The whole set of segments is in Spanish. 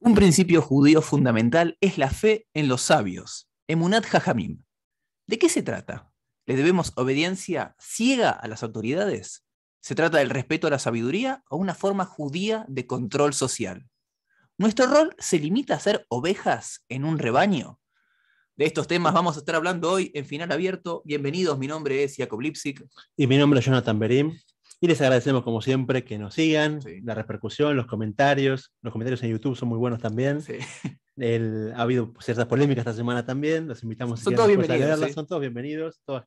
Un principio judío fundamental es la fe en los sabios, Emunat Jajamim. ¿De qué se trata? ¿Le debemos obediencia ciega a las autoridades? ¿Se trata del respeto a la sabiduría o una forma judía de control social? ¿Nuestro rol se limita a ser ovejas en un rebaño? De estos temas vamos a estar hablando hoy en Final Abierto. Bienvenidos, mi nombre es Jacob Lipsik. Y mi nombre es Jonathan Berim. Y les agradecemos, como siempre, que nos sigan, Sí. la repercusión, los comentarios. Los comentarios en YouTube son muy buenos también. Sí. Ha habido ciertas polémicas esta semana también. Los invitamos Son si todos quieren después a bienvenidos. leerlas. ¿Sí? Son todos bienvenidos. Todas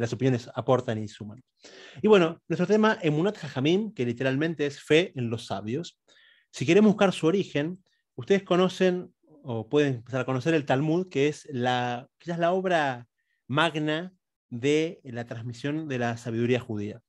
las opiniones aportan y suman. Y bueno, nuestro tema, Emunat Jajamim, que literalmente es fe en los sabios. Si queremos buscar su origen, ustedes conocen o pueden empezar a conocer el Talmud, que es quizás la obra magna de la transmisión de la sabiduría judía.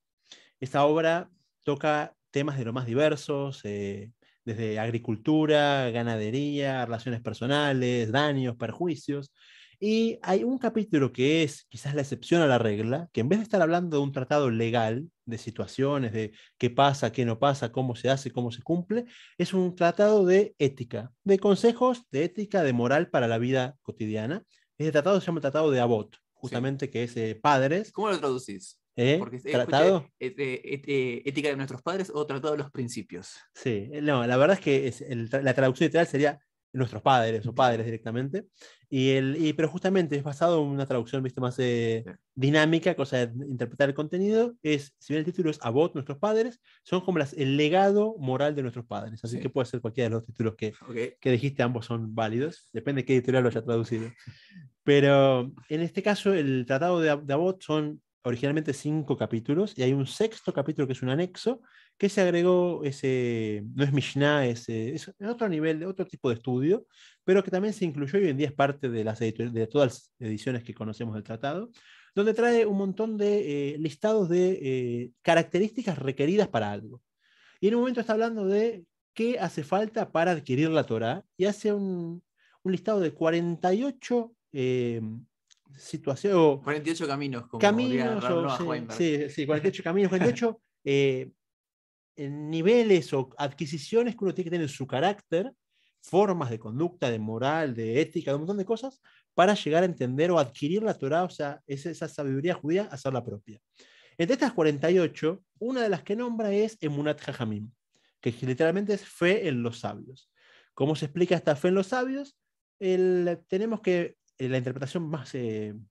Esta obra toca temas de lo más diversos, desde agricultura, ganadería, relaciones personales, daños, perjuicios. Y hay un capítulo que es quizás la excepción a la regla, que en vez de estar hablando de un tratado legal, de situaciones, de qué pasa, qué no pasa, cómo se hace, cómo se cumple, es un tratado de ética, de consejos de ética, de moral para la vida cotidiana. Ese tratado se llama el Tratado de Abot, Sí. justamente que es padres. ¿Cómo lo traducís? Porque ¿Tratado? escuché ética de nuestros padres o tratado de los principios. Sí, no, la verdad es que la traducción literal sería nuestros padres o padres directamente. Pero justamente es basado en una traducción, ¿viste? Más Sí. dinámica, cosa de interpretar el contenido. Si bien el título es Abot, nuestros padres, son como el legado moral de nuestros padres. Así Sí. que puede ser cualquiera de los títulos Okay. que dijiste, ambos son válidos. Depende de qué editorial lo haya traducido. Pero en este caso, el tratado de Abbott son originalmente 5 capítulos y hay un sexto capítulo que es un anexo que se agregó, no es Mishnah, es otro nivel, de otro tipo de estudio, pero que también se incluyó y hoy en día es parte de, de todas las ediciones que conocemos del tratado, donde trae un montón de listados de características requeridas para algo. Y en un momento está hablando de qué hace falta para adquirir la Torá y hace un listado de 48 situaciones, 48 caminos, como diría caminos, Noah Weinberg. sí, 48 caminos, 48 niveles o adquisiciones que uno tiene que tener en su carácter, formas de conducta, de moral, de ética, de un montón de cosas, para llegar a entender o adquirir la Torá, o sea, esa sabiduría judía, hacerla propia. Entre estas 48, una de las que nombra es Emunat Jajamim, que literalmente es fe en los sabios. ¿Cómo se explica esta fe en los sabios? Tenemos que la interpretación más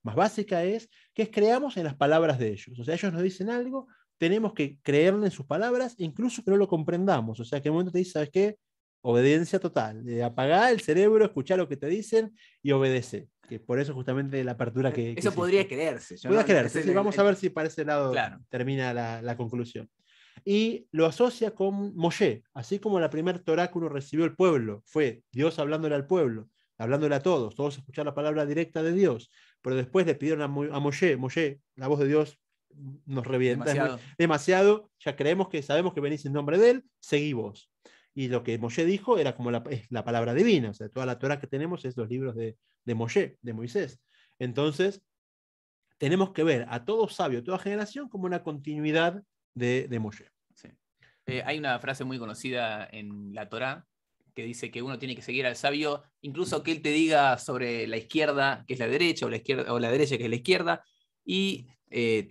básica es que creamos en las palabras de ellos. O sea, ellos nos dicen algo, tenemos que creerle en sus palabras, incluso que no lo comprendamos. O sea, que en un momento te dice, ¿sabes qué? Obediencia total. Apagar el cerebro, escuchar lo que te dicen y obedecer. Que por eso justamente la apertura que Eso podría hiciste. creerse. Puedes creerse, sí, vamos a ver si para ese lado Claro. termina la conclusión. Y lo asocia con Moshe, así como la primera Torá que uno recibió el pueblo, fue Dios hablándole al pueblo, hablándole a todos escuchar la palabra directa de Dios, pero después le pidieron a Moshe, la voz de Dios nos revienta, Demasiado. demasiado, ya sabemos que venís en nombre de él, seguí vos. Y lo que Moshe dijo era como es la palabra divina, o sea, toda la Torá que tenemos es los libros de Moshe, de Moisés. Entonces, tenemos que ver a todo sabio, toda generación, como una continuidad de Moshe. Sí. Hay una frase muy conocida en la Torá que dice que uno tiene que seguir al sabio, incluso que él te diga sobre la izquierda, que es la derecha, o la derecha, que es la izquierda. Y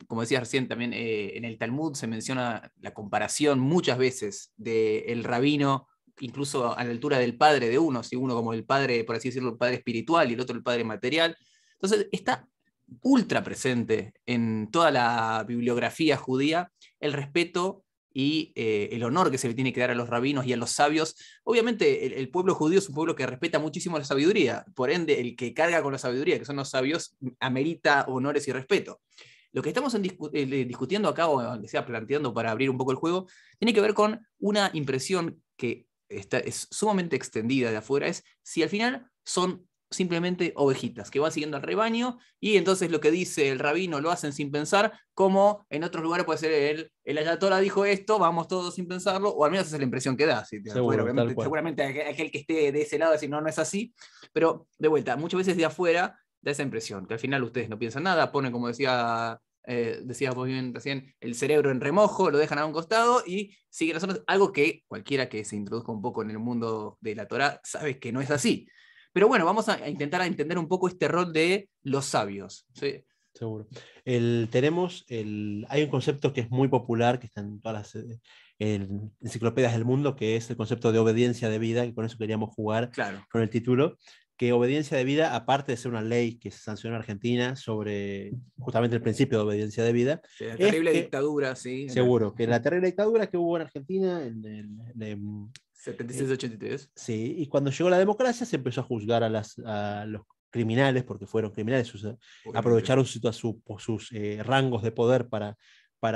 como decías recién, también en el Talmud se menciona la comparación muchas veces del rabino, incluso a la altura del padre de uno, si uno como el padre, por así decirlo, el padre espiritual y el otro el padre material. Entonces está ultra presente en toda la bibliografía judía el respeto y el honor que se le tiene que dar a los rabinos y a los sabios. Obviamente el pueblo judío es un pueblo que respeta muchísimo la sabiduría, por ende el que carga con la sabiduría, que son los sabios, amerita honores y respeto. Lo que estamos discutiendo acá, o que sea planteando para abrir un poco el juego, tiene que ver con una impresión que es sumamente extendida de afuera, es si al final son simplemente ovejitas que van siguiendo al rebaño y entonces lo que dice el rabino lo hacen sin pensar, como en otros lugares puede ser el ayatollah dijo esto, vamos todos sin pensarlo, o al menos esa es la impresión que da. Si Seguro, afuera, seguramente aquel que esté de ese lado decir no, no es así, pero de vuelta, muchas veces de afuera da esa impresión, que al final ustedes no piensan nada, ponen, como decía decíamos bien recién, el cerebro en remojo, lo dejan a un costado y siguen las órdenes, algo que cualquiera que se introduzca un poco en el mundo de la Torá sabe que no es así. Pero bueno, vamos a intentar entender un poco este rol de los sabios. ¿Sí? Seguro. Hay un concepto que es muy popular, que está en todas las enciclopedias del mundo, que es el concepto de obediencia de vida, y con eso queríamos jugar Claro. con el título, que obediencia de vida, aparte de ser una ley que se sancionó en Argentina sobre justamente el principio de obediencia de vida, De la es terrible que, dictadura, sí. seguro, que la terrible dictadura que hubo en Argentina, 76-83. sí, y cuando llegó la democracia se empezó a juzgar a los criminales, porque fueron criminales, Obviamente. aprovecharon sus rangos de poder para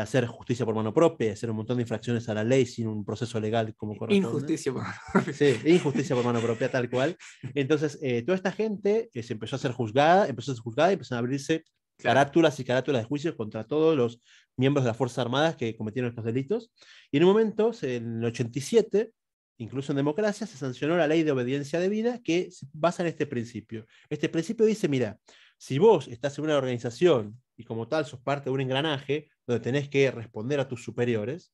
hacer justicia por mano propia, hacer un montón de infracciones a la ley sin un proceso legal como corresponde. Injusticia. Sí, injusticia por mano propia, tal cual. Entonces, toda esta gente se empezó a ser juzgada, y empezaron a abrirse Claro. carátulas y carátulas de juicio contra todos los miembros de las Fuerzas Armadas que cometieron estos delitos. Y en un momento, en el 87, incluso en democracia, se sancionó la ley de obediencia debida que se basa en este principio. Este principio dice, mira, si vos estás en una organización y como tal sos parte de un engranaje donde tenés que responder a tus superiores,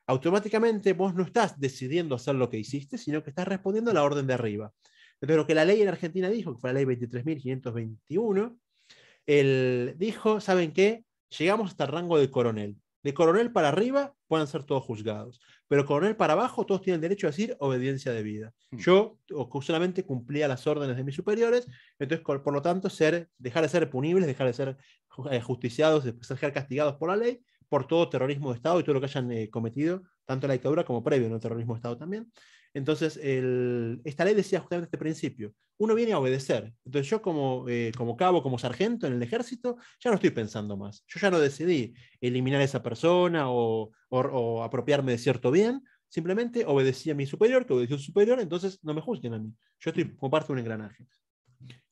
automáticamente vos no estás decidiendo hacer lo que hiciste, sino que estás respondiendo a la orden de arriba. Entonces, lo que la ley en Argentina dijo, que fue la ley 23.521, él dijo, ¿saben qué? Llegamos hasta el rango de coronel. De coronel para arriba pueden ser todos juzgados, pero coronel para abajo todos tienen derecho a decir obediencia debida. Yo solamente cumplía las órdenes de mis superiores, entonces por lo tanto dejar de ser punibles, dejar de ser justiciados, de ser castigados por la ley, por todo terrorismo de Estado y todo lo que hayan cometido, tanto en la dictadura como previo en el terrorismo de Estado también. Entonces, esta ley decía justamente este principio. Uno viene a obedecer. Entonces yo como cabo, como sargento en el ejército, ya no estoy pensando más. Yo ya no decidí eliminar a esa persona o apropiarme de cierto bien. Simplemente obedecí a mi superior, que obedeció a su superior, entonces no me juzguen a mí. Yo estoy como parte de un engranaje.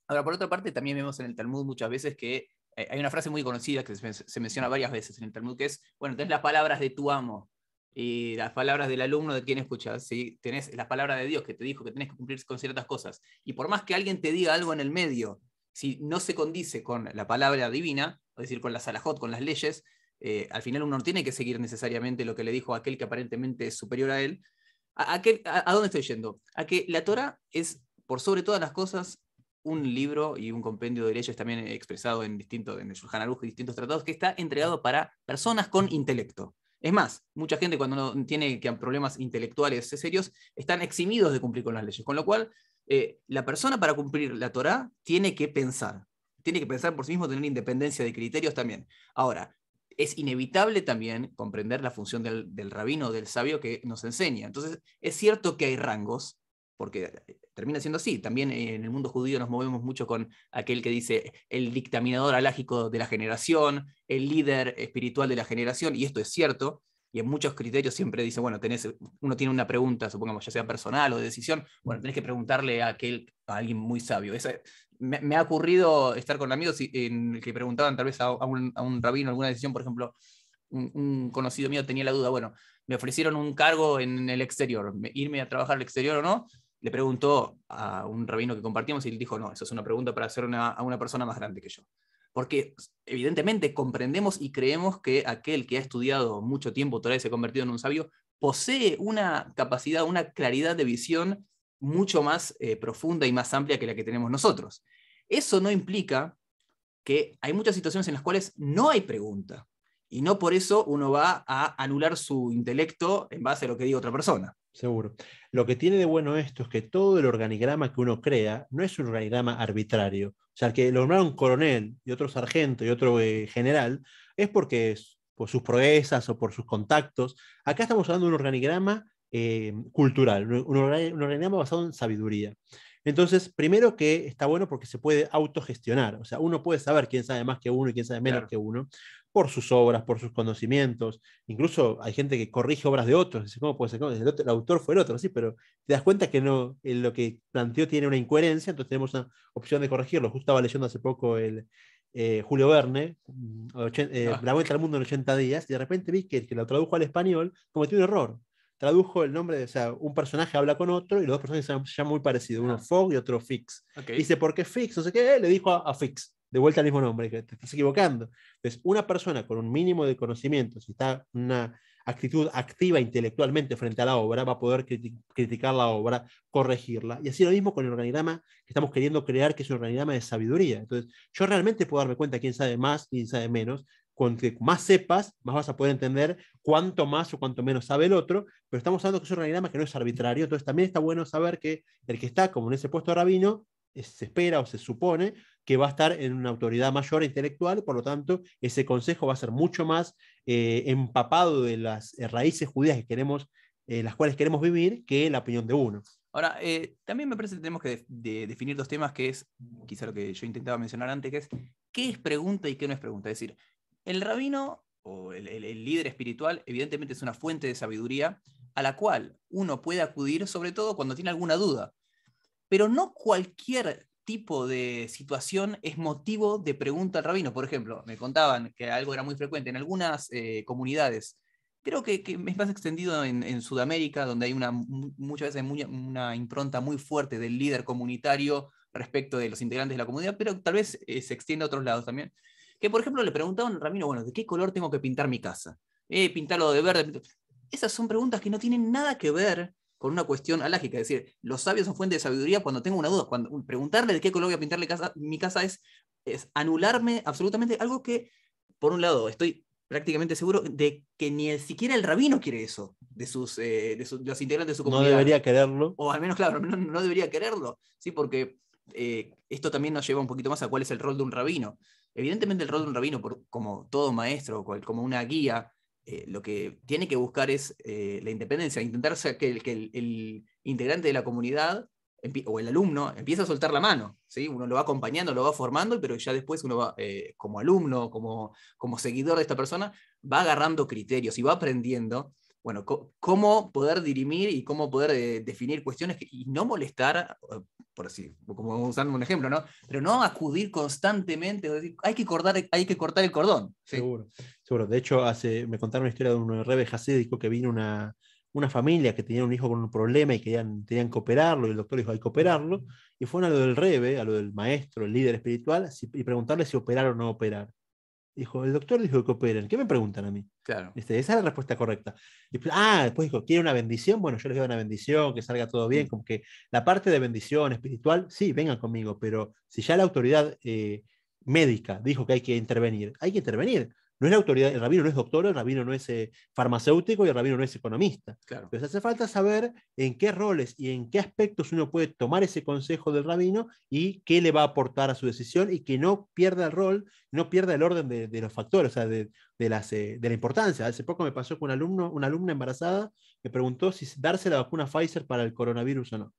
Ahora, por otra parte, también vemos en el Talmud muchas veces que hay una frase muy conocida que se menciona varias veces en el Talmud, que es, bueno, tenés las palabras de tu amo y las palabras del alumno de quien escuchas, ¿sí? Tenés las palabras de Dios que te dijo que tenés que cumplir con ciertas cosas. Y por más que alguien te diga algo en el medio, si no se condice con la palabra divina, es decir, con la salahot, con las leyes, al final uno no tiene que seguir necesariamente lo que le dijo aquel que aparentemente es superior a él. ¿A dónde estoy yendo? A que la Torah es, por sobre todas las cosas, un libro y un compendio de leyes también expresado en el Shulchan Aruch y distintos tratados, que está entregado para personas con intelecto. Es más, mucha gente cuando no tiene problemas intelectuales serios están eximidos de cumplir con las leyes, con lo cual la persona para cumplir la Torá tiene que pensar por sí mismo, tener independencia de criterios también. Ahora, es inevitable también comprender la función del rabino, del sabio que nos enseña. Entonces, es cierto que hay rangos, porque termina siendo así. También en el mundo judío nos movemos mucho con aquel que dice el dictaminador alágico de la generación, el líder espiritual de la generación, y esto es cierto, y en muchos criterios siempre dice, bueno, uno tiene una pregunta, supongamos, ya sea personal o de decisión, bueno, tenés que preguntarle a alguien muy sabio. Me ha ocurrido estar con amigos en que preguntaban tal vez a un rabino alguna decisión, por ejemplo, un conocido mío tenía la duda, bueno, me ofrecieron un cargo en el exterior, irme a trabajar al exterior o no, le preguntó a un rabino que compartíamos y él dijo, no, eso es una pregunta para hacer a una persona más grande que yo. Porque evidentemente comprendemos y creemos que aquel que ha estudiado mucho tiempo, todavía se ha convertido en un sabio, posee una capacidad, una claridad de visión mucho más profunda y más amplia que la que tenemos nosotros. Eso no implica que hay muchas situaciones en las cuales no hay pregunta. Y no por eso uno va a anular su intelecto en base a lo que diga otra persona. Seguro. Lo que tiene de bueno esto es que todo el organigrama que uno crea no es un organigrama arbitrario. O sea, el que lo nombraron coronel y otro sargento y otro general es porque por sus proezas o por sus contactos. Acá estamos hablando de un organigrama cultural, un organigrama basado en sabiduría. Entonces, primero que está bueno porque se puede autogestionar. O sea, uno puede saber quién sabe más que uno y quién sabe menos que uno por sus obras, por sus conocimientos. Incluso hay gente que corrige obras de otros. Dice, ¿cómo puede ser? El autor fue el otro, sí, pero te das cuenta que no, lo que planteó tiene una incoherencia, entonces tenemos una opción de corregirlo. Justo estaba leyendo hace poco Julio Verne, La Vuelta al Mundo en 80 días, y de repente vi que el que lo tradujo al español cometió un error. Tradujo el nombre o sea, un personaje habla con otro y los dos personajes se llaman muy parecidos, uno Fogg y otro Fix. Okay. Dice, ¿por qué Fix? No sé qué, le dijo a Fix. de vuelta al mismo nombre, que te estás equivocando. Entonces, una persona con un mínimo de conocimiento, si está en una actitud activa intelectualmente frente a la obra, va a poder criticar la obra, corregirla. Y así lo mismo con el organigrama que estamos queriendo crear, que es un organigrama de sabiduría. Entonces, yo realmente puedo darme cuenta quién sabe más y quién sabe menos. Cuanto más sepas, más vas a poder entender cuánto más o cuánto menos sabe el otro, pero estamos hablando que es un organigrama que no es arbitrario, entonces también está bueno saber que el que está como en ese puesto de rabino se espera o se supone que va a estar en una autoridad mayor intelectual, por lo tanto, ese consejo va a ser mucho más empapado de las raíces judías que queremos, las cuales queremos vivir, que la opinión de uno. Ahora, también me parece que tenemos que definir dos temas, que es, quizá lo que yo intentaba mencionar antes, que es qué es pregunta y qué no es pregunta. Es decir, el rabino o el líder espiritual evidentemente es una fuente de sabiduría a la cual uno puede acudir, sobre todo cuando tiene alguna duda. Pero no cualquier tipo de situación es motivo de pregunta al rabino. Por ejemplo, me contaban que algo era muy frecuente en algunas comunidades. Creo que es más extendido en Sudamérica, donde hay muchas veces una impronta muy fuerte del líder comunitario respecto de los integrantes de la comunidad, pero tal vez se extiende a otros lados también. Que, por ejemplo, le preguntaban al rabino, bueno, ¿de qué color tengo que pintar mi casa? Pintarlo de verde. Esas son preguntas que no tienen nada que ver con una cuestión alágica. Es decir, los sabios son fuente de sabiduría cuando tengo una duda. Cuando preguntarle de qué color voy a pintarle mi casa es anularme absolutamente algo que, por un lado, estoy prácticamente seguro de que ni siquiera el rabino quiere eso de los integrantes de su No comunidad. debería quererlo. O al menos, claro, no debería quererlo, ¿sí? Porque esto también nos lleva un poquito más a cuál es el rol de un rabino. Evidentemente el rol de un rabino, como todo maestro, como una guía, lo que tiene que buscar es la independencia, intentar que el integrante de la comunidad o el alumno empieza a soltar la mano, ¿sí? Uno lo va acompañando, lo va formando, pero ya después uno va, como alumno, como seguidor de esta persona, va agarrando criterios y va aprendiendo, bueno, cómo poder dirimir y cómo poder definir cuestiones y no molestar, por así, como usando un ejemplo, ¿no? Pero no acudir constantemente, decir, hay que cortar el cordón. ¿Sí? Seguro, seguro. De hecho, me contaron una historia de un rebe hasídico que vino una familia que tenía un hijo con un problema y tenían que operarlo, y el doctor dijo, hay que operarlo, y fueron a lo del rebe, a lo del maestro, el líder espiritual, y preguntarle si operar o no operar. Dijo, el doctor dijo que operen. ¿Qué me preguntan a mí? Claro. Esa es la respuesta correcta. Y después dijo, ¿quiere una bendición? Bueno, yo les doy una bendición, que salga todo bien. Como que la parte de bendición espiritual, sí, vengan conmigo, pero si ya la autoridad médica dijo que hay que intervenir, hay que intervenir. No es la autoridad, el rabino no es doctor, el rabino no es farmacéutico y el rabino no es economista. Claro. Entonces hace falta saber en qué roles y en qué aspectos uno puede tomar ese consejo del rabino y qué le va a aportar a su decisión y que no pierda el rol, no pierda el orden de los factores, o sea, de la importancia. Hace poco me pasó con una alumna embarazada, me preguntó si darse la vacuna Pfizer para el coronavirus o no.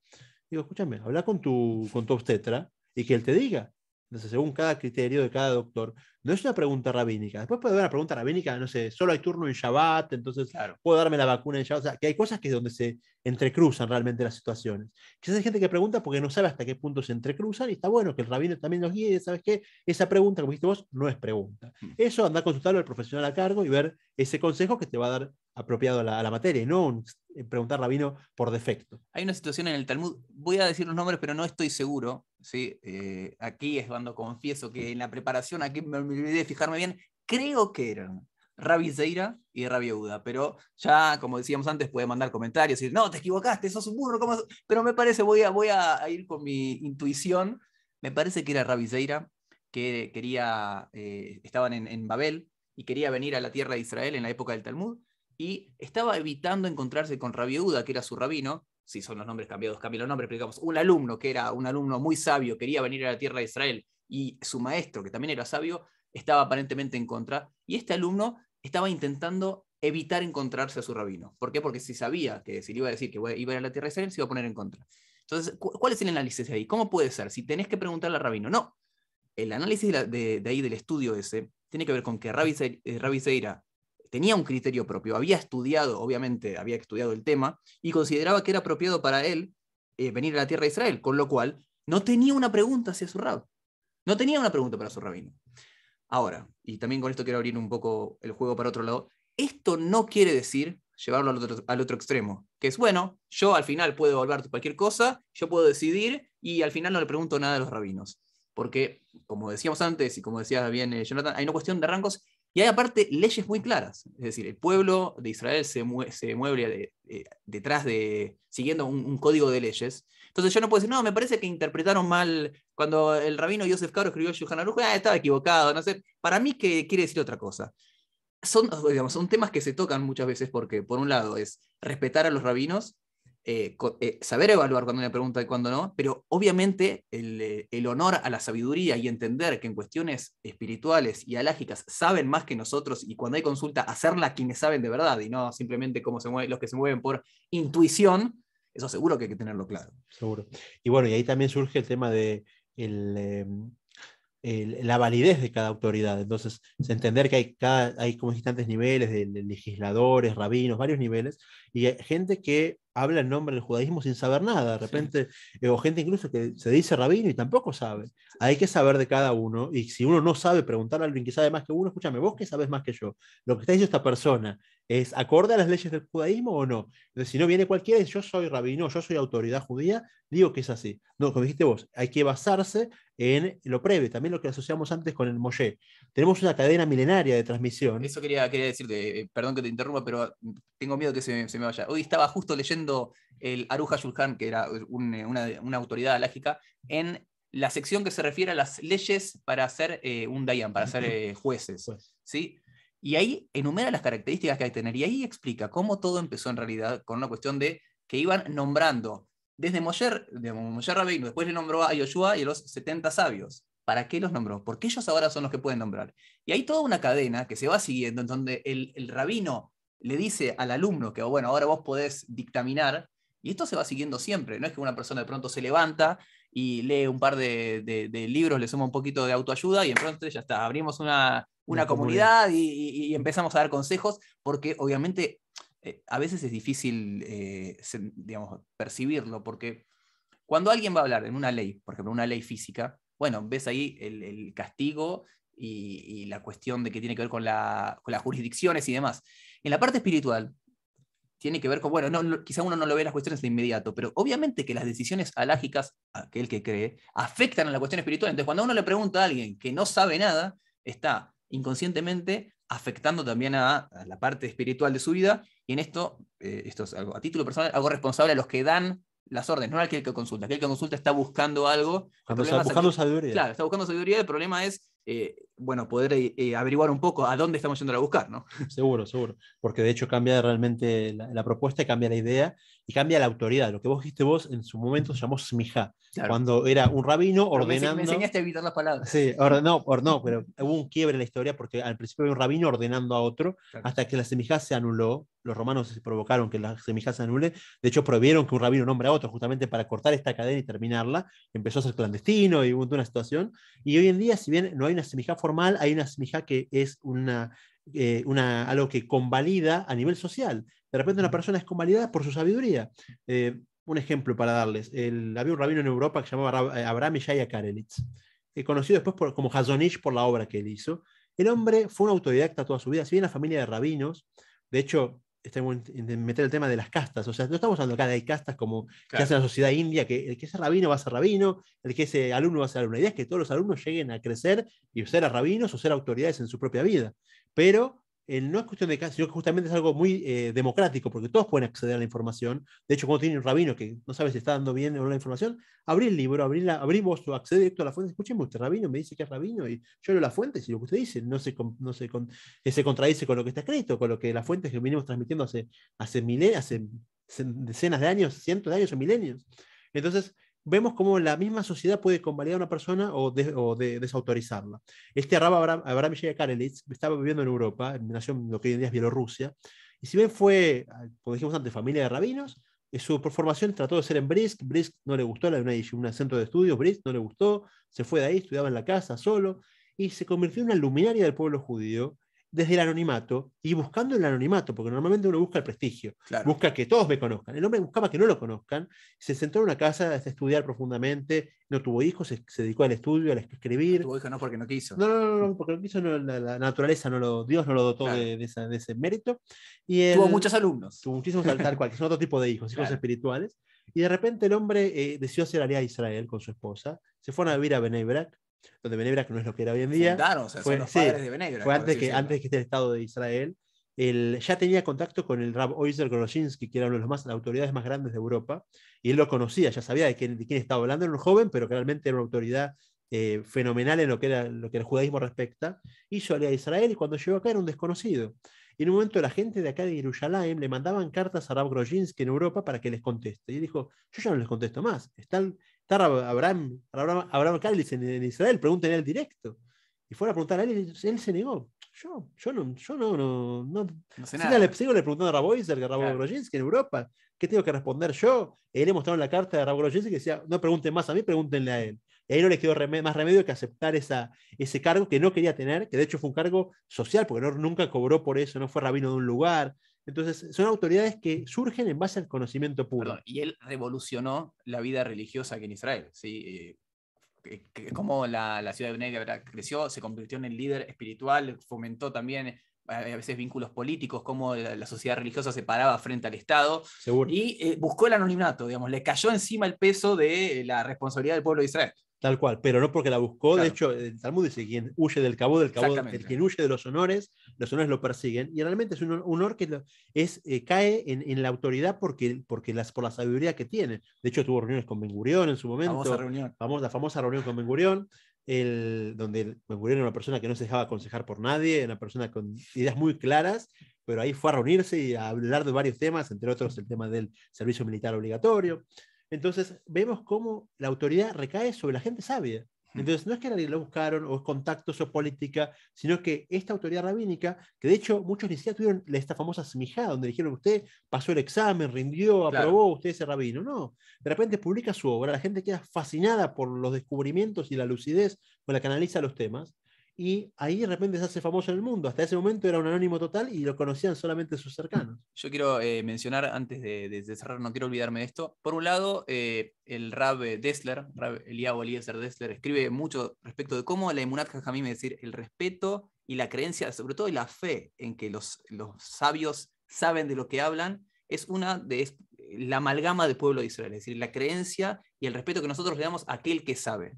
Digo, escúchame, habla con tu obstetra y que él te diga. Entonces, según cada criterio de cada doctor, no es una pregunta rabínica. Después puede haber una pregunta rabínica, no sé, solo hay turno en Shabbat, entonces claro, puedo darme la vacuna en Shabbat. O sea, que hay cosas que es donde se entrecruzan realmente las situaciones. Quizás hay gente que pregunta porque no sabe hasta qué punto se entrecruzan y está bueno que el rabino también los guíe. ¿Sabes qué? Esa pregunta, como dijiste vos, no es pregunta. Eso anda a consultarlo al profesional a cargo y ver ese consejo que te va a dar apropiado a la materia y no preguntar rabino por defecto. Hay una situación en el Talmud, voy a decir los nombres, pero no estoy seguro. ¿Sí? Aquí es cuando confieso que en la preparación, aquí me olvidé de fijarme bien, creo que eran Rabbi Zeira y Rabbi Yehuda, pero ya, como decíamos antes, puede mandar comentarios y decir, no, te equivocaste, sos un burro, ¿cómo? Pero me parece, voy a ir con mi intuición, me parece que era Rabbi Zeira, que quería, estaban en Babel y quería venir a la tierra de Israel en la época del Talmud, y estaba evitando encontrarse con Rabbi Yehuda, que era su rabino. Si son los nombres cambiados, cambien los nombres, pero digamos, un alumno que era un alumno muy sabio, quería venir a la tierra de Israel, y su maestro, que también era sabio, estaba aparentemente en contra, y este alumno estaba intentando evitar encontrarse a su rabino. ¿Por qué? Porque si sabía que si le iba a decir que iba a ir a la tierra de Israel, se iba a poner en contra. Entonces, ¿cuál es el análisis de ahí? ¿Cómo puede ser? Si tenés que preguntarle al rabino, no. El análisis de ahí del estudio ese tiene que ver con que Rabbi Zeira tenía un criterio propio, había estudiado, obviamente, había estudiado el tema y consideraba que era apropiado para él venir a la tierra de Israel, con lo cual no tenía una pregunta hacia su rab, no tenía una pregunta para su rabino. Ahora, y también con esto quiero abrir un poco el juego para otro lado, esto no quiere decir llevarlo al otro extremo, que es, bueno, yo al final puedo volver cualquier cosa, yo puedo decidir y al final no le pregunto nada a los rabinos. porque, como decíamos antes y como decía bien Jonathan, hay una cuestión de rangos y hay aparte leyes muy claras. Es decir, el pueblo de Israel se mueve detrás siguiendo un código de leyes. Entonces yo no puedo decir, no, me parece que interpretaron mal cuando el rabino Yosef Karo escribió Shulchan Aruch, estaba equivocado, no sé. Para mí que quiere decir otra cosa. Son temas que se tocan muchas veces porque, por un lado, es respetar a los rabinos, saber evaluar cuando una pregunta y cuando no, pero obviamente el honor a la sabiduría y entender que en cuestiones espirituales y alágicas saben más que nosotros y cuando hay consulta, hacerla quienes saben de verdad y no simplemente como los que se mueven por intuición, eso seguro que hay que tenerlo claro. Seguro. Y bueno, y ahí también surge el tema de la validez de cada autoridad. Entonces, entender que hay como distintos niveles de legisladores, rabinos, varios niveles, y hay gente que habla en nombre del judaísmo sin saber nada, de repente, o gente incluso que se dice rabino y tampoco sabe. Hay que saber de cada uno, y si uno no sabe, preguntar a alguien que sabe más que uno, escúchame, vos que sabes más que yo, lo que está diciendo esta persona, ¿es acorde a las leyes del judaísmo o no? Entonces, si no viene cualquiera y dice, yo soy rabino, yo soy autoridad judía, digo que es así. No, como dijiste vos, hay que basarse en lo previo, también lo que asociamos antes con el Moshe. Tenemos una cadena milenaria de transmisión. Eso quería decirte, perdón que te interrumpa, pero tengo miedo que se me vaya. Hoy estaba justo leyendo el Aruch HaShulchan, que era una autoridad alágica, en la sección que se refiere a las leyes para ser un dayan, para ser jueces. ¿Sí? Y ahí enumera las características que hay que tener, y ahí explica cómo todo empezó en realidad con una cuestión de que iban nombrando desde Moshe Rabbeinu, después le nombró a Yoshua y a los 70 sabios. ¿Para qué los nombró? Porque ellos ahora son los que pueden nombrar. Y hay toda una cadena que se va siguiendo, en donde el rabino le dice al alumno que, bueno, ahora vos podés dictaminar, y esto se va siguiendo siempre. No es que una persona de pronto se levanta y lee un par de libros, le suma un poquito de autoayuda y de pronto ya está, abrimos una comunidad y empezamos a dar consejos, porque obviamente a veces es difícil digamos, percibirlo, porque cuando alguien va a hablar en una ley, por ejemplo, una ley física, bueno, ves ahí el castigo y la cuestión de que tiene que ver con las jurisdicciones y demás. En la parte espiritual, tiene que ver con, bueno, quizá uno no lo ve las cuestiones de inmediato, pero obviamente que las decisiones alágicas, aquel que cree, afectan a la cuestión espiritual. Entonces, cuando uno le pregunta a alguien que no sabe nada, está inconscientemente afectando también a la parte espiritual de su vida, y en esto es algo, a título personal, hago responsable a los que dan las órdenes, no aquel que consulta. Aquel que consulta está buscando algo. Cuando está buscando sabiduría. Claro, está buscando sabiduría. El problema es, bueno, poder averiguar un poco a dónde estamos yendo a buscar, ¿no? Seguro, seguro. Porque de hecho cambia realmente la propuesta, cambia la idea y cambia la autoridad. Lo que vos dijiste vos en su momento se llamó smijá. Claro. Cuando era un rabino ordenando. Me enseñaste a evitar las palabras. Sí, no, pero hubo un quiebre en la historia porque al principio había un rabino ordenando a otro, claro, hasta que la semijá se anuló. Los romanos provocaron que la semijá se anule. De hecho, prohibieron que un rabino nombre a otro justamente para cortar esta cadena y terminarla. Empezó a ser clandestino y hubo una situación. Y hoy en día, si bien no hay una semijá formal, hay una semijá que es algo que convalida a nivel social. De repente una persona es convalidada por su sabiduría. Un ejemplo para darles. Había un rabino en Europa que se llamaba Abraham Yeshaya Karelitz, conocido después como Hazon Ish por la obra que él hizo. El hombre fue un autodidacta toda su vida, si bien una familia de rabinos. De hecho, estamos en meter el tema de las castas. O sea, no estamos hablando acá de hay castas como claro, que hace la sociedad india, que el que es rabino va a ser rabino, el que es alumno va a ser alumno. La idea es que todos los alumnos lleguen a crecer y ser a rabinos o ser autoridades en su propia vida. Pero no es cuestión de casa, sino que justamente es algo muy democrático, porque todos pueden acceder a la información. De hecho, cuando tiene un rabino que no sabe si está dando bien o no la información, abrí el libro, abrí vos, accede directo a la fuente. Escúcheme, usted rabino me dice que es rabino y yo leo la fuente, si lo que usted dice se contradice con lo que está escrito, con lo que las fuentes que venimos transmitiendo hace decenas de años, cientos de años o milenios. Entonces, vemos cómo la misma sociedad puede convalidar a una persona o desautorizarla. Este Abraham Yeshaya Karelitz estaba viviendo en Europa, nació en lo que hoy en día es Bielorrusia, y si bien fue, como dijimos antes, familia de rabinos, su formación trató de ser en Brisk no le gustó, era un centro de estudios, Brisk no le gustó, se fue de ahí, estudiaba en la casa solo, y se convirtió en una luminaria del pueblo judío, desde el anonimato y buscando el anonimato, porque normalmente uno busca el prestigio, claro, busca que todos me conozcan. El hombre buscaba que no lo conozcan, se sentó en una casa a estudiar profundamente, no tuvo hijos, se dedicó al estudio, al escribir. No tuvo hijos no porque no quiso. No, porque no quiso, la naturaleza, Dios no lo dotó, claro, de ese mérito. Y tuvo muchos alumnos. Tuvo muchísimos, tal cual, que son otro tipo de hijos, claro, hijos espirituales. Y de repente el hombre decidió hacer alianza a Israel con su esposa, se fueron a vivir a Bnei Brak, donde Bnei Brak no es lo que era hoy en día. Fundaron, o sea, son los padres de Bnei Brak, Fue por así antes decirlo. que esté el Estado de Israel. Ya tenía contacto con el Rab Oizer Groshinsky, que era uno de las autoridades más grandes de Europa, y él lo conocía, ya sabía de quién estaba hablando. Era un joven, pero que realmente era una autoridad fenomenal en lo que el judaísmo respecta. Hizo alía a Israel, y cuando llegó acá era un desconocido. Y en un momento la gente de acá de Jerusalén le mandaban cartas a Rab Groshinsky en Europa para que les conteste. Y él dijo, yo ya no les contesto más. Está Abraham Kalisz en Israel, pregúntenle al directo. Y fueron a preguntar a él, y él se negó. Yo no No sé nada. sigo le preguntando a Raboiser, a Rabo Groshinsky en Europa. ¿Qué tengo que responder yo? Él le mostraron la carta de Rabo Groshinsky que decía, no pregunten más a mí, pregúntenle a él. Y ahí no le quedó más remedio que aceptar ese cargo que no quería tener, que de hecho fue un cargo social, porque nunca cobró por eso, no fue rabino de un lugar. Entonces, son autoridades que surgen en base al conocimiento puro. Perdón, y él revolucionó la vida religiosa aquí en Israel. ¿Sí? Cómo la ciudad de Bnei Brak creció, se convirtió en el líder espiritual, fomentó también a veces vínculos políticos, cómo la sociedad religiosa se paraba frente al Estado. Seguro. Y buscó el anonimato, digamos, le cayó encima el peso de la responsabilidad del pueblo de Israel. Tal cual, pero no porque la buscó. Claro. De hecho, el Talmud dice: quien huye del cabo, quien huye de los honores lo persiguen. Y realmente es un honor que cae en la autoridad por la sabiduría que tiene. De hecho, tuvo reuniones con Ben Gurión en su momento. La famosa reunión con Ben Gurión, donde Ben Gurión era una persona que no se dejaba aconsejar por nadie, una persona con ideas muy claras, pero ahí fue a reunirse y a hablar de varios temas, entre otros el tema del servicio militar obligatorio. Entonces vemos cómo la autoridad recae sobre la gente sabia. Entonces no es que nadie lo buscaron, o es contactos o política, sino que esta autoridad rabínica, que de hecho muchos ni siquiera tuvieron esta famosa smijá, donde dijeron: usted pasó el examen, rindió, aprobó, usted es rabino. No, de repente publica su obra, la gente queda fascinada por los descubrimientos y la lucidez con la que analiza los temas, y ahí de repente se hace famoso en el mundo. Hasta ese momento era un anónimo total y lo conocían solamente sus cercanos. Yo quiero mencionar, antes de cerrar, no quiero olvidarme de esto. Por un lado, el Rab Dessler, Rab Eliyahu Eliezer Dessler, escribe mucho respecto de cómo la Emunat Jajamim, es decir, el respeto y la creencia, sobre todo y la fe en que los sabios saben de lo que hablan, es la amalgama del pueblo de Israel. Es decir, la creencia y el respeto que nosotros le damos a aquel que sabe.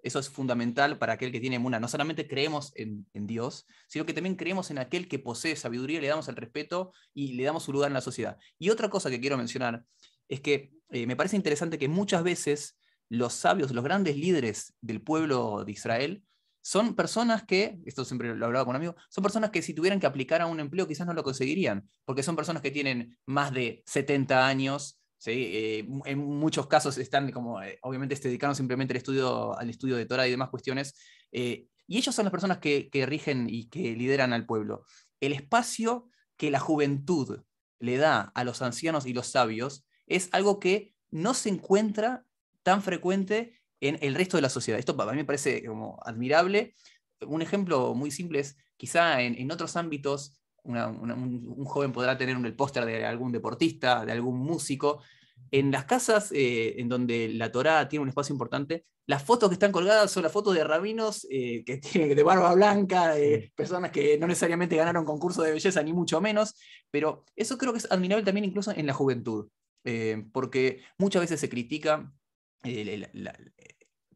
Eso es fundamental para aquel que tiene emuná. No solamente creemos en Dios, sino que también creemos en aquel que posee sabiduría, le damos el respeto y le damos su lugar en la sociedad. Y otra cosa que quiero mencionar es que me parece interesante que muchas veces los sabios, los grandes líderes del pueblo de Israel, son personas que, esto siempre lo hablaba con un amigo, son personas que si tuvieran que aplicar a un empleo quizás no lo conseguirían, porque son personas que tienen más de 70 años, ¿sí? En muchos casos están obviamente se dedicaron simplemente al estudio de Torah y demás cuestiones, y ellos son las personas que rigen y que lideran al pueblo. El espacio que la juventud le da a los ancianos y los sabios es algo que no se encuentra tan frecuente en el resto de la sociedad. Esto para mí me parece como admirable. Un ejemplo muy simple es, quizá en otros ámbitos, un joven podrá tener el póster de algún deportista, de algún músico. En las casas en donde la Torá tiene un espacio importante, las fotos que están colgadas son las fotos de rabinos que tienen de barba blanca, personas que no necesariamente ganaron concursos de belleza, ni mucho menos, pero eso creo que es admirable también incluso en la juventud, porque muchas veces se critica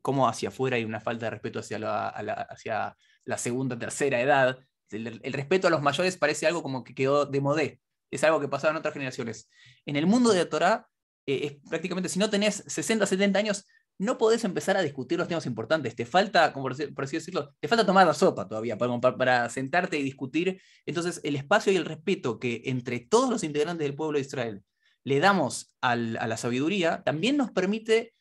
cómo hacia afuera hay una falta de respeto hacia la segunda, tercera edad. El respeto a los mayores parece algo como que quedó de modé, es algo que pasaba en otras generaciones. En el mundo de la Torá, es prácticamente, si no tenés 60, 70 años, no podés empezar a discutir los temas importantes. Te falta, como por así decirlo, te falta tomar la sopa todavía para sentarte y discutir. Entonces, el espacio y el respeto que entre todos los integrantes del pueblo de Israel le damos a la sabiduría, también nos permite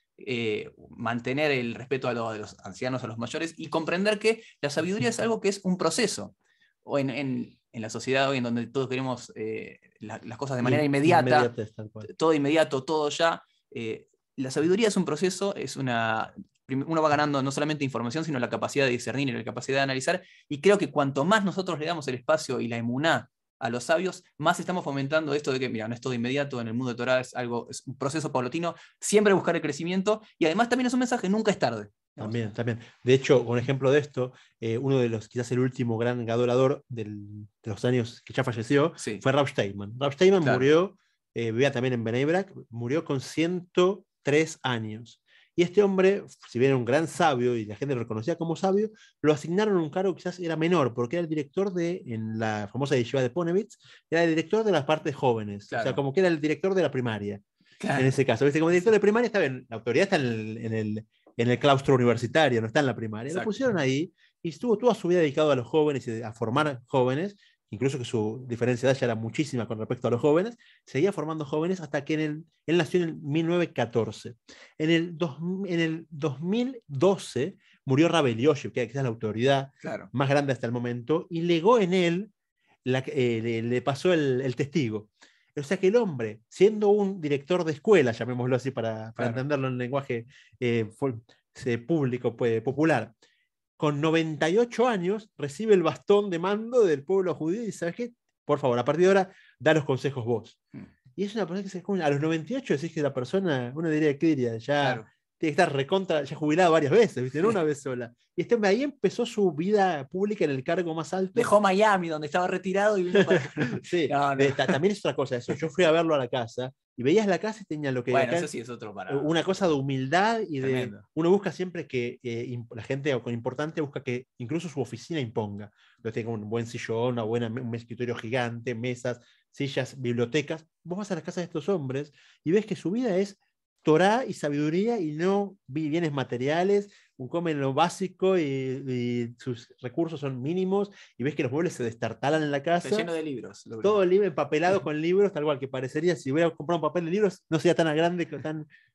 mantener el respeto a los ancianos, a los mayores, y comprender que la sabiduría es algo que es un proceso. O en la sociedad hoy, en donde todos queremos las cosas de manera inmediata, todo inmediato, todo ya. La sabiduría es un proceso, uno va ganando no solamente información, sino la capacidad de discernir y la capacidad de analizar, y creo que cuanto más nosotros le damos el espacio y la emuná a los sabios, más estamos fomentando esto de que, mira, no es todo inmediato, en el mundo de Torah es un proceso paulatino, siempre buscar el crecimiento, y además también es un mensaje: nunca es tarde. También. De hecho, un ejemplo de esto, uno de los, quizás el último gran adorador de los años que ya falleció, fue Rav Steinman. Rav Steinman murió, vivía también en Bnei Brak, murió con 103 años. Y este hombre, si bien era un gran sabio y la gente lo reconocía como sabio, lo asignaron a un cargo que quizás era menor, porque era el director en la famosa yeshiva de Ponevitz, era el director de las partes jóvenes, Claro. o sea, como que era el director de la primaria, Claro. en ese caso. ¿Viste? Como director de primaria está bien, la autoridad está en el claustro universitario, no está en la primaria. Exacto. Lo pusieron ahí y estuvo toda su vida dedicado a los jóvenes y a formar jóvenes, incluso que su diferencia de edad ya era muchísima con respecto a los jóvenes, seguía formando jóvenes hasta que él nació en el 1914. En el 2012 murió Rabbi Elyoshev, que es la autoridad Claro. más grande hasta el momento, y legó en él, le pasó el testigo. O sea que el hombre, siendo un director de escuela, llamémoslo así para Claro. entenderlo en lenguaje público, popular, con 98 años recibe el bastón de mando del pueblo judío y dice, ¿sabes qué? Por favor, a partir de ahora, da los consejos vos. Y es una persona que a los 98 decís que la persona, uno diría que diría, ya Claro. tiene que estar recontra, ya jubilado varias veces, ¿viste? No una vez sola. Y este hombre ahí empezó su vida pública en el cargo más alto. Dejó Miami, donde estaba retirado, y vino para... Sí, no. También es otra cosa eso. Yo fui a verlo a la casa y veías la casa y tenía lo que... Bueno, acá, eso sí es otro para... una cosa de humildad y Tremendo. uno busca siempre que la gente con importante busca que incluso su oficina imponga. Lo tenga un buen sillón, un escritorio gigante, mesas, sillas, bibliotecas. Vos vas a las casas de estos hombres y ves que su vida es Torá y sabiduría y no bienes materiales, comen lo básico y sus recursos son mínimos y ves que los muebles se destartalan en la casa. Está lleno de libros. Todo el libro empapelado con libros, tal cual que parecería, si hubiera comprado un papel de libros, no sería tan grande,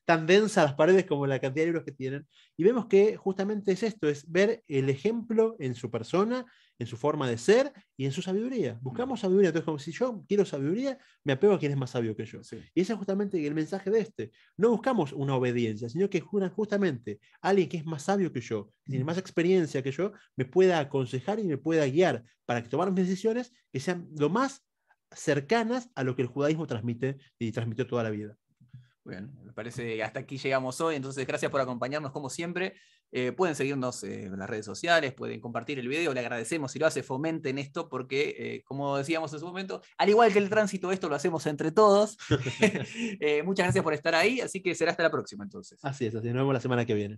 tan densa las paredes como la cantidad de libros que tienen. Y vemos que justamente es esto, es ver el ejemplo en su persona, en su forma de ser y en su sabiduría. Buscamos sabiduría. Entonces, como si yo quiero sabiduría, me apego a quien es más sabio que yo. Sí. Y ese es justamente el mensaje de este. No buscamos una obediencia, sino que justamente alguien que es más sabio que yo, que tiene más experiencia que yo, me pueda aconsejar y me pueda guiar para que tomar mis decisiones que sean lo más cercanas a lo que el judaísmo transmite y transmitió toda la vida. Bueno, me parece que hasta aquí llegamos hoy, entonces gracias por acompañarnos como siempre. Pueden seguirnos en las redes sociales, pueden compartir el video, le agradecemos si lo hace, fomenten esto porque, como decíamos en su momento, al igual que el tránsito, esto lo hacemos entre todos. Muchas gracias por estar ahí, así que será hasta la próxima entonces. Así es, nos vemos la semana que viene.